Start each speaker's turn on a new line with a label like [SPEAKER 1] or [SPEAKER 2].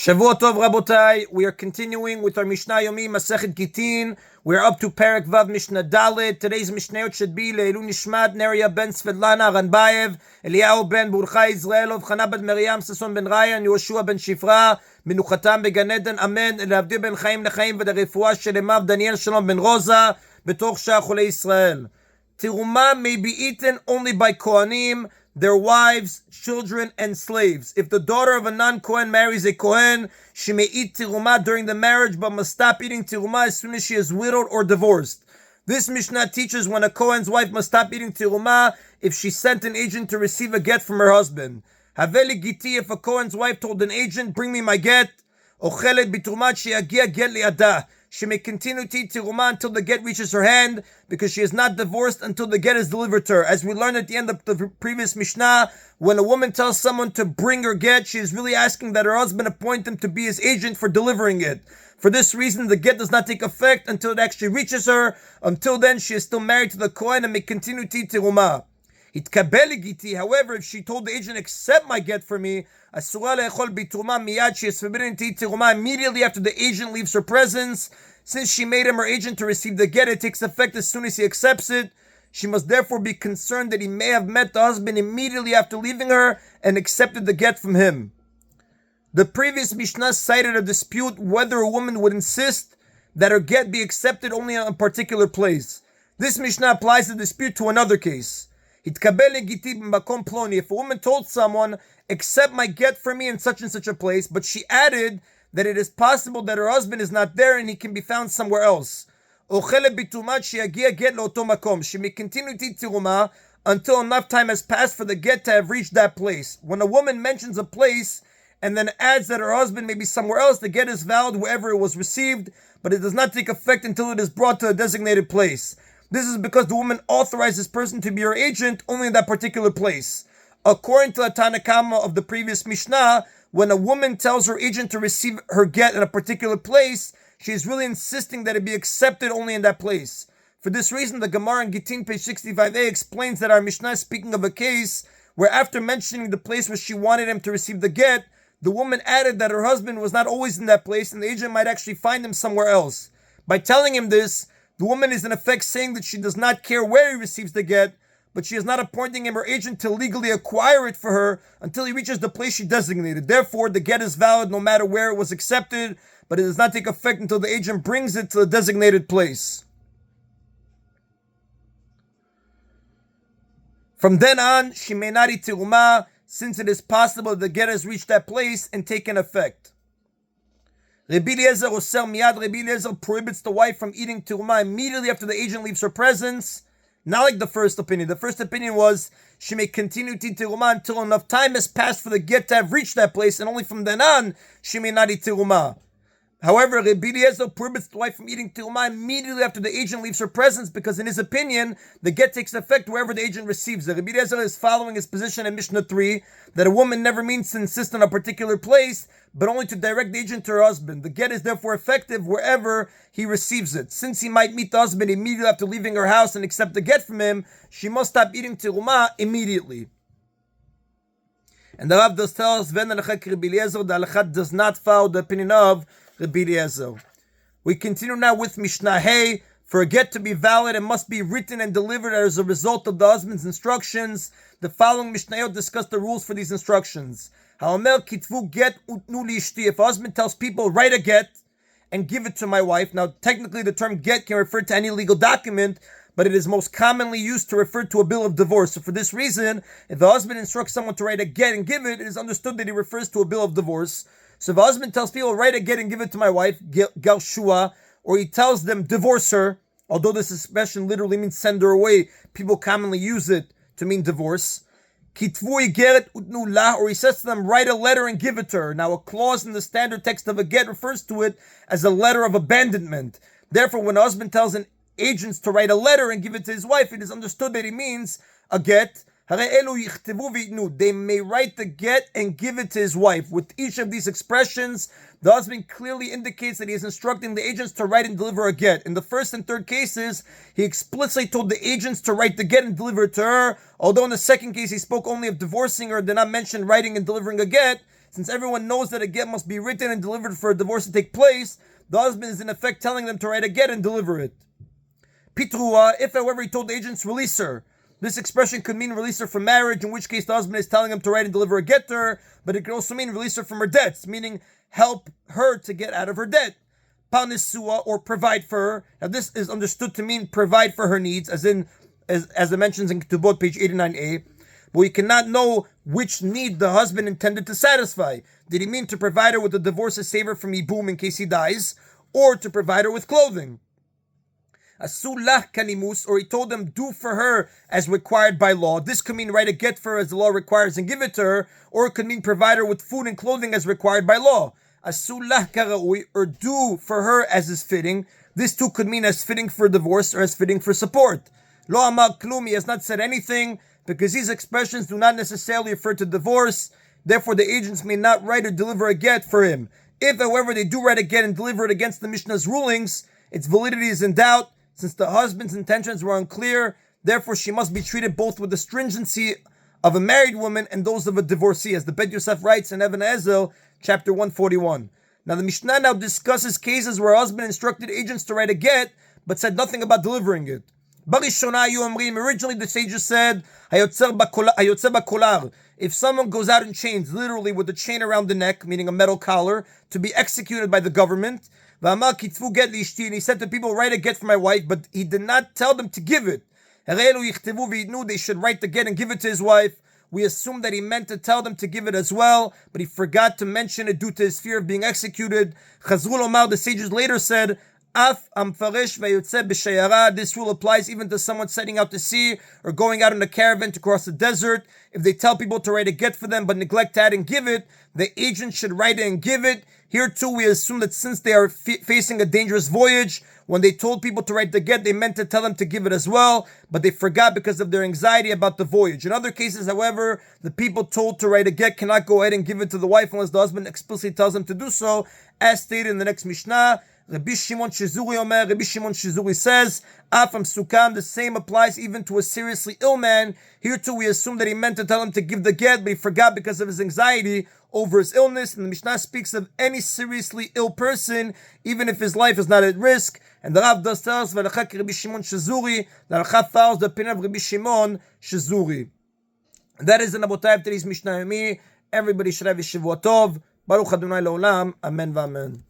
[SPEAKER 1] Shavua Tov Rabotai, we are continuing with our Mishna Yomi, Masechet Gittin. We are up to Perek Vav Mishnah Dalet. Today's Mishnayot should be Leilu Nishmat, Neria ben Svetlana, Ranbayev, Eliyahu ben Burcha Israelov, Chana ben Miriam, Sason ben Raya, and Yoshua ben Shifra, Menuchatam beGan Eden, Amen, Elavdi ben Chaim Nechaim, V'derefua Shelemav, Daniel Shalom ben Rosa, Betoch Shah Cholei Israel. Tiruma may be eaten only by Kohanim, their wives, children, and slaves. If the daughter of a non-Kohen marries a Kohen, she may eat tiruma during the marriage, but must stop eating tiruma as soon as she is widowed or divorced. This Mishnah teaches when a Kohen's wife must stop eating tiruma if she sent an agent to receive a get from her husband. Haveli giti, if a Kohen's wife told an agent, bring me my get, ochelet biturumat sheyagia get liada. She may continue to eat tiruma until the get reaches her hand, because she is not divorced until the get is delivered to her. As we learned at the end of the previous Mishnah, when a woman tells someone to bring her get, she is really asking that her husband appoint him to be his agent for delivering it. For this reason, the get does not take effect until it actually reaches her. Until then, she is still married to the Kohen and may continue to eat tiruma. However, if she told the agent, accept my get for me, she is forbidden to eat tiruma immediately after the agent leaves her presence. Since she made him her agent to receive the get, it takes effect as soon as he accepts it. She must therefore be concerned that he may have met the husband immediately after leaving her and accepted the get from him. The previous Mishnah cited a dispute whether a woman would insist that her get be accepted only in a particular place. This Mishnah applies the dispute to another case. If a woman told someone, accept my get for me in such and such a place, but she added that it is possible that her husband is not there and he can be found somewhere else. She may continue to eat tiruma until enough time has passed for the get to have reached that place. When a woman mentions a place and then adds that her husband may be somewhere else, the get is valid wherever it was received, but it does not take effect until it is brought to a designated place. This is because the woman authorized this person to be her agent only in that particular place. According to the Tana Kama of the previous Mishnah, when a woman tells her agent to receive her get in a particular place, she is really insisting that it be accepted only in that place. For this reason, the Gemara in Gittin, page 65a, explains that our Mishnah is speaking of a case where after mentioning the place where she wanted him to receive the get, the woman added that her husband was not always in that place and the agent might actually find him somewhere else. By telling him this, the woman is in effect saying that she does not care where he receives the get, but she is not appointing him her agent to legally acquire it for her until he reaches the place she designated. Therefore, the get is valid no matter where it was accepted, but it does not take effect until the agent brings it to the designated place. From then on, she may not eat tiruma, since it is possible the get has reached that place and taken effect. Rabbi Eliezer Oser Miyad, Rabbi Eliezer prohibits the wife from eating tiruma immediately after the agent leaves her presence. Not like the first opinion. The first opinion was she may continue to eat tiruma until enough time has passed for the get to have reached that place, and only from then on she may not eat tiruma. However, Rabbi Eliezer prohibits the wife from eating tiruma immediately after the agent leaves her presence, because in his opinion, the get takes effect wherever the agent receives it. Rabbi Eliezer is following his position in Mishnah 3, that a woman never means to insist on a particular place, but only to direct the agent to her husband. The get is therefore effective wherever he receives it. Since he might meet the husband immediately after leaving her house and accept the get from him, she must stop eating tiruma immediately. And the Rav does tell us, Rabbi Eliezer, the halakha does not follow the opinion of Rabbi Eliezer. We continue now with Mishnah Hey. For a get to be valid, it must be written and delivered as a result of the husband's instructions. The following Mishnayot discuss the rules for these instructions. Kitvu get utnu lishti. If a husband tells people, write a get and give it to my wife. Now, technically, the term get can refer to any legal document, but it is most commonly used to refer to a bill of divorce. So for this reason, if the husband instructs someone to write a get and give it, it is understood that he refers to a bill of divorce. So if a husband tells people, write a get and give it to my wife, gal shua, or he tells them, divorce her, although this expression literally means send her away, people commonly use it to mean divorce. Kitvu igeret utnu lah, or he says to them, write a letter and give it to her. Now, a clause in the standard text of a get refers to it as a letter of abandonment. Therefore, when a husband tells an agent to write a letter and give it to his wife, it is understood that he means a get. They may write the get and give it to his wife. With each of these expressions, the husband clearly indicates that he is instructing the agents to write and deliver a get. In the first and third cases, he explicitly told the agents to write the get and deliver it to her, although in the second case he spoke only of divorcing her, did not mention writing and delivering a get. since everyone knows that a get must be written and delivered for a divorce to take place, the husband is in effect telling them to write a get and deliver it. Pitrua, if however he told the agents release her. This expression could mean release her from marriage, in which case the husband is telling him to write and deliver a get to her, but it could also mean release her from her debts, meaning help her to get out of her debt. Panisua, or provide for her. Now this is understood to mean provide for her needs, as it mentions in Ketubot, page 89a. But we cannot know which need the husband intended to satisfy. Did he mean to provide her with a divorce to save her from Ibum in case he dies, or to provide her with clothing? Asulah kanimus, or he told them do for her as required by law. This could mean write a get for her as the law requires and give it to her, or it could mean provide her with food and clothing as required by law. Asulah karaui, or do for her as is fitting. This too could mean as fitting for divorce or as fitting for support. Lo amar klum, he has not said anything, because these expressions do not necessarily refer to divorce. Therefore, the agents may not write or deliver a get for him. If, however, they do write a get and deliver it against the Mishnah's rulings, its validity is in doubt, since the husband's intentions were unclear. Therefore, she must be treated both with the stringency of a married woman and those of a divorcee, as the Bet Yosef writes in Even Ezel, chapter 141. Now, the Mishnah now discusses cases where a husband instructed agents to write a get, but said nothing about delivering it. Originally, the sages said, "Hayotzer bakolar." If someone goes out in chains, literally with a chain around the neck, meaning a metal collar, to be executed by the government, and he said to people, write a get for my wife, but he did not tell them to give it. They should write the get and give it to his wife. We assume that he meant to tell them to give it as well, but he forgot to mention it due to his fear of being executed. Chazrul Omar, the sages later said, Af amfaresh vayotze b'shayara. This rule applies even to someone setting out to sea or going out in a caravan to cross the desert. If they tell people to write a get for them but neglect to add and give it, the agent should write it and give it. Here too, we assume that since they are facing a dangerous voyage, when they told people to write the get, they meant to tell them to give it as well, but they forgot because of their anxiety about the voyage. In other cases, however, the people told to write a get cannot go ahead and give it to the wife unless the husband explicitly tells them to do so, as stated in the next Mishnah. Rabbi Shimon Shizuri says, Afam Sukam, the same applies even to a seriously ill man. Here too, we assume that he meant to tell him to give the get, but he forgot because of his anxiety over his illness. And the Mishnah speaks of any seriously ill person, even if his life is not at risk. And the Rav does tell us, V'alachak Rabbi Shimon Shizuri, the Rav follows the opinion of Rabbi Shimon Shizuri. That is the Nabotai of today's Mishna Yomi. Everybody should have a Shavua Tov. Baruch Adonai Leolam. Amen v'amen.